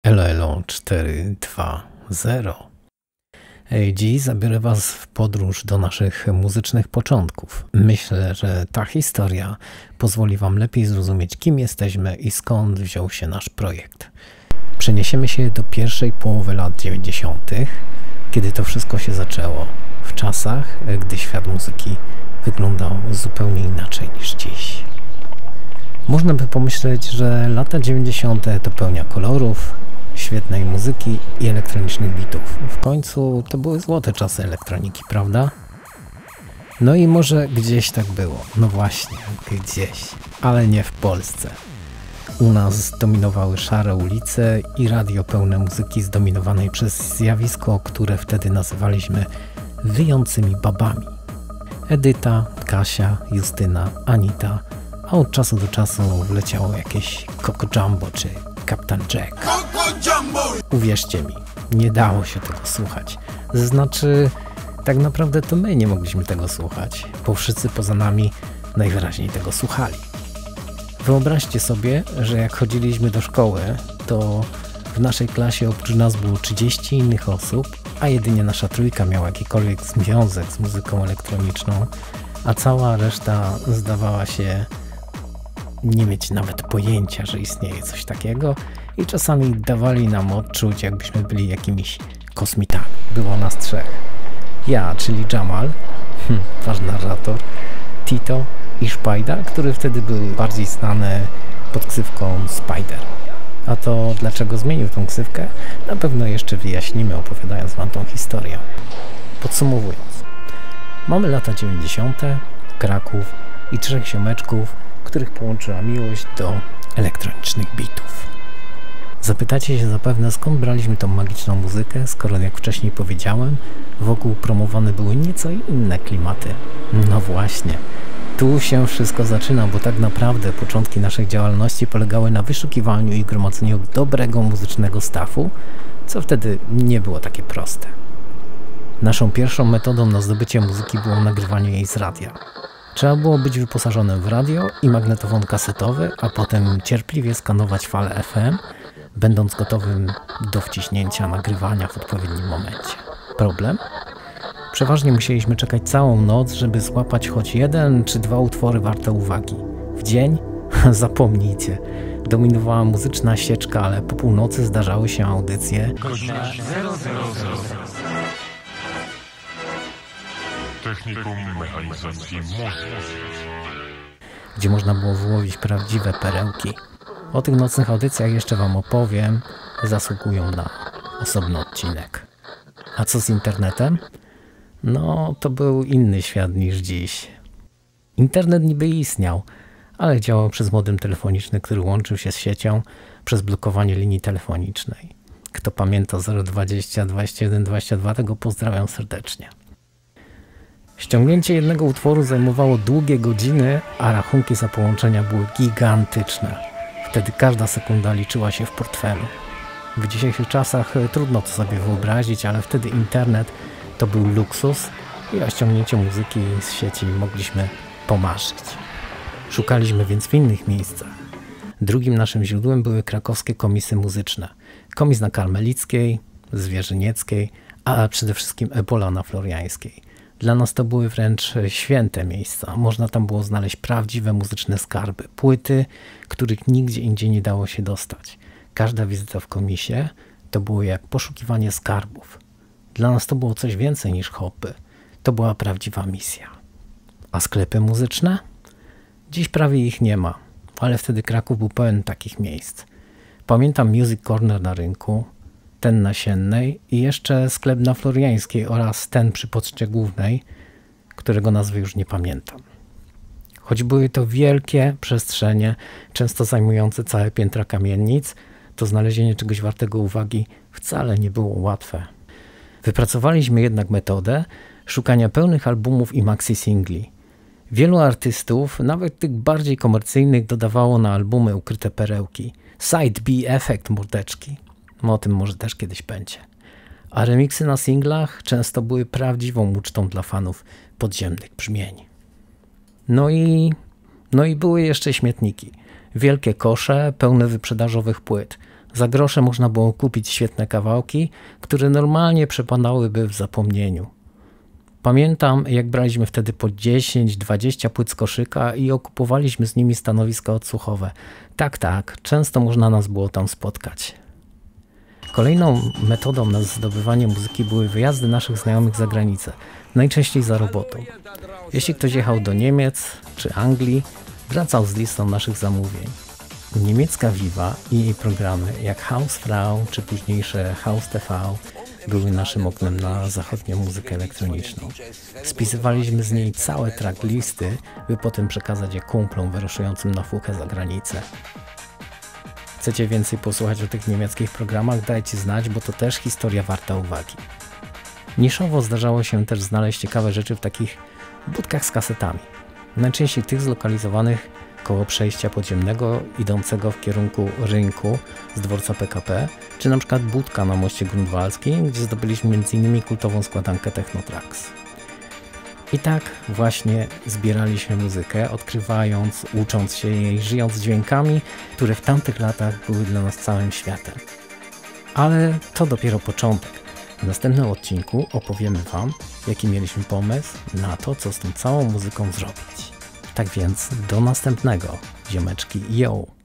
Elo Elo 420. Dziś zabiorę Was w podróż do naszych muzycznych początków. Myślę, że ta historia pozwoli Wam lepiej zrozumieć, kim jesteśmy i skąd wziął się nasz projekt. Przeniesiemy się do pierwszej połowy lat 90., kiedy to wszystko się zaczęło. W czasach, gdy świat muzyki wyglądał zupełnie inaczej niż dziś. Można by pomyśleć, że lata 90. to pełnia kolorów, świetnej muzyki i elektronicznych bitów. W końcu to były złote czasy elektroniki, prawda? No i może gdzieś tak było. No właśnie, gdzieś, ale nie w Polsce. U nas dominowały szare ulice i radio pełne muzyki zdominowanej przez zjawisko, które wtedy nazywaliśmy wyjącymi babami. Edyta, Kasia, Justyna, Anita, a od czasu do czasu wleciało jakieś Coco Jumbo czy Captain Jack. Uwierzcie mi, nie dało się tego słuchać. Znaczy, tak naprawdę to my nie mogliśmy tego słuchać, bo wszyscy poza nami najwyraźniej tego słuchali. Wyobraźcie sobie, że jak chodziliśmy do szkoły, to w naszej klasie oprócz nas było 30 innych osób, a jedynie nasza trójka miała jakikolwiek związek z muzyką elektroniczną, a cała reszta zdawała się nie mieć nawet pojęcia, że istnieje coś takiego i czasami dawali nam odczuć, jakbyśmy byli jakimiś kosmitami. Było nas trzech. Ja, czyli Jamal, wasz narrator, Tito i Szpajda, który wtedy był bardziej znany pod ksywką Spider. A to dlaczego zmienił tą ksywkę? Na pewno jeszcze wyjaśnimy, opowiadając wam tą historię. Podsumowując, mamy lata 90., Kraków i trzech ziomeczków, których połączyła miłość do elektronicznych bitów. Zapytacie się zapewne, skąd braliśmy tą magiczną muzykę, skoro, jak wcześniej powiedziałem, wokół promowane były nieco inne klimaty. No właśnie, tu się wszystko zaczyna, bo tak naprawdę początki naszej działalności polegały na wyszukiwaniu i gromadzeniu dobrego muzycznego staffu, co wtedy nie było takie proste. Naszą pierwszą metodą na zdobycie muzyki było nagrywanie jej z radia. Trzeba było być wyposażonym w radio i magnetofon kasetowy, a potem cierpliwie skanować fale FM, będąc gotowym do wciśnięcia nagrywania w odpowiednim momencie. Problem? Przeważnie musieliśmy czekać całą noc, żeby złapać choć jeden czy dwa utwory warte uwagi. W dzień? Zapomnijcie. Dominowała muzyczna sieczka, ale po północy zdarzały się audycje. Godzina 00:00. Technikum mechanizacji mózgu. Gdzie można było wyłowić prawdziwe perełki. O tych nocnych audycjach jeszcze wam opowiem. Zasługują na osobny odcinek. A co z internetem? No, to był inny świat niż dziś. Internet niby istniał, ale działał przez modem telefoniczny, który łączył się z siecią przez blokowanie linii telefonicznej. Kto pamięta 020 21 22, tego pozdrawiam serdecznie. Ściągnięcie jednego utworu zajmowało długie godziny, a rachunki za połączenia były gigantyczne. Wtedy każda sekunda liczyła się w portfelu. W dzisiejszych czasach trudno to sobie wyobrazić, ale wtedy internet to był luksus i o ściągnięciu muzyki z sieci mogliśmy pomarzyć. Szukaliśmy więc w innych miejscach. Drugim naszym źródłem były krakowskie komisy muzyczne. Komis na Karmelickiej, Zwierzynieckiej, a przede wszystkim Ebola na Floriańskiej. Dla nas to były wręcz święte miejsca. Można tam było znaleźć prawdziwe muzyczne skarby, płyty, których nigdzie indziej nie dało się dostać. Każda wizyta w komisie to było jak poszukiwanie skarbów. Dla nas to było coś więcej niż hobby. To była prawdziwa misja. A sklepy muzyczne? Dziś prawie ich nie ma, ale wtedy Kraków był pełen takich miejsc. Pamiętam Music Corner na Rynku, ten na Siennej i jeszcze sklep na Floriańskiej oraz ten przy Poczcie Głównej, którego nazwy już nie pamiętam. Choć były to wielkie przestrzenie, często zajmujące całe piętra kamienic, to znalezienie czegoś wartego uwagi wcale nie było łatwe. Wypracowaliśmy jednak metodę szukania pełnych albumów i maxi-singli. Wielu artystów, nawet tych bardziej komercyjnych, dodawało na albumy ukryte perełki. Side B efekt mordeczki. O tym może też kiedyś będzie. A remiksy na singlach często były prawdziwą ucztą dla fanów podziemnych brzmień. No i były jeszcze śmietniki. Wielkie kosze pełne wyprzedażowych płyt. Za grosze można było kupić świetne kawałki, które normalnie przepadałyby w zapomnieniu. Pamiętam, jak braliśmy wtedy po 10-20 płyt z koszyka i okupowaliśmy z nimi stanowiska odsłuchowe. Tak, często można nas było tam spotkać. Kolejną metodą na zdobywanie muzyki były wyjazdy naszych znajomych za granicę, najczęściej za robotą. Jeśli ktoś jechał do Niemiec czy Anglii, wracał z listą naszych zamówień. Niemiecka Viva i jej programy jak Hausfrau czy późniejsze Haus TV były naszym oknem na zachodnią muzykę elektroniczną. Spisywaliśmy z niej całe tracklisty, by potem przekazać je kumplom wyruszującym na fuchę za granicę. Chcecie więcej posłuchać o tych niemieckich programach? Dajcie znać, bo to też historia warta uwagi. Niszowo zdarzało się też znaleźć ciekawe rzeczy w takich budkach z kasetami. Najczęściej tych zlokalizowanych koło przejścia podziemnego idącego w kierunku rynku z dworca PKP, czy na przykład budka na moście grunwaldzkim, gdzie zdobyliśmy m.in. kultową składankę Technotracks. I tak właśnie zbieraliśmy muzykę, odkrywając, ucząc się jej, żyjąc dźwiękami, które w tamtych latach były dla nas całym światem. Ale to dopiero początek. W następnym odcinku opowiemy Wam, jaki mieliśmy pomysł na to, co z tą całą muzyką zrobić. Tak więc do następnego, ziomeczki, yo!